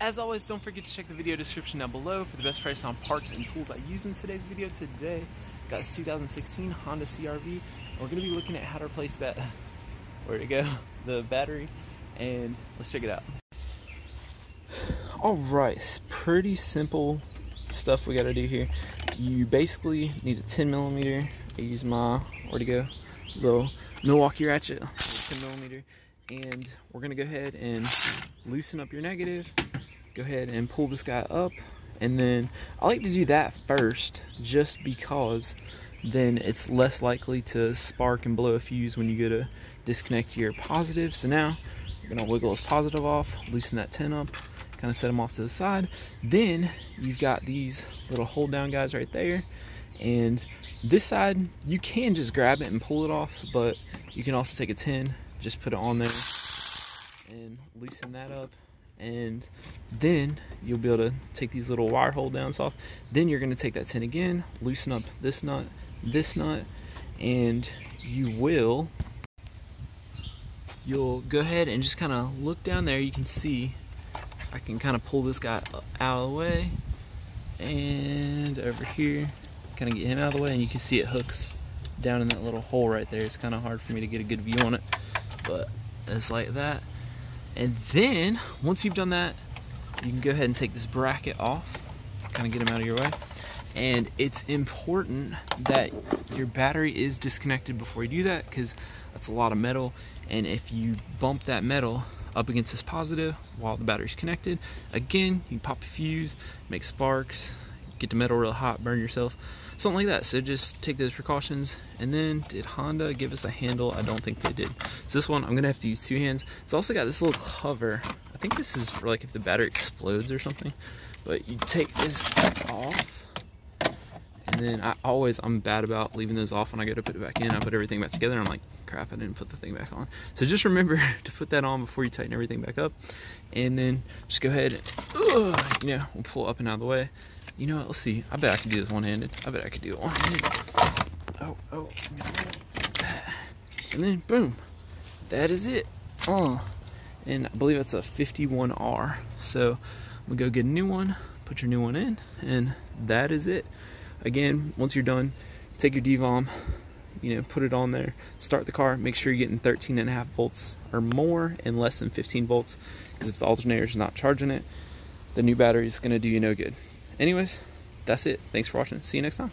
As always, don't forget to check the video description down below for the best price on parts and tools I use in today's video. Today, got this 2016 Honda CRV, and we're going to be looking at how to replace that, where'd it go, the battery, and let's check it out. Alright, it's pretty simple stuff we got to do here. You basically need a 10mm. I use my, where'd it go, little Milwaukee ratchet, 10mm, and we're going to go ahead and loosen up your negative. Go ahead and pull this guy up, and then I like to do that first just because then it's less likely to spark and blow a fuse when you go to disconnect your positive. So now you're going to wiggle this positive off, loosen that 10 up, kind of set them off to the side. Then you've got these little hold down guys right there, and this side you can just grab it and pull it off, but you can also take a 10, just put it on there and loosen that up, and then you'll be able to take these little wire hold downs off. Then you're going to take that 10 again, loosen up this nut, and you'll go ahead and just kind of look down there. You can see I can kind of pull this guy out of the way, and over here kind of get him out of the way, and you can see it hooks down in that little hole right there. It's kind of hard for me to get a good view on it, but it's like that. And then once you've done that, you can go ahead and take this bracket off, kind of get him out of your way. And it's important that your battery is disconnected before you do that, because that's a lot of metal, and if you bump that metal up against this positive while the battery's connected, again, you can pop a fuse, make sparks, get the metal real hot, burn yourself, something like that. So just take those precautions. And then, did Honda give us a handle? I don't think they did. So this one I'm gonna have to use two hands. It's also got this little cover. I think this is for like if the battery explodes or something. But you take this off, and then I'm bad about leaving those off when I go to put it back in. I put everything back together, and I'm like, crap, I didn't put the thing back on. So just remember to put that on before you tighten everything back up. And then just go ahead and, we'll pull up and out of the way. You know what, let's see. I bet I could do this one-handed. I bet I could do it one-handed. Oh. And then, boom. That is it. And I believe it's a 51R. So, we'll go get a new one, put your new one in, and that is it. Again, once you're done, take your DVOM, put it on there, start the car, make sure you're getting 13.5 volts or more and less than 15 volts, because if the alternator is not charging it, the new battery is going to do you no good. Anyways, that's it. Thanks for watching. See you next time.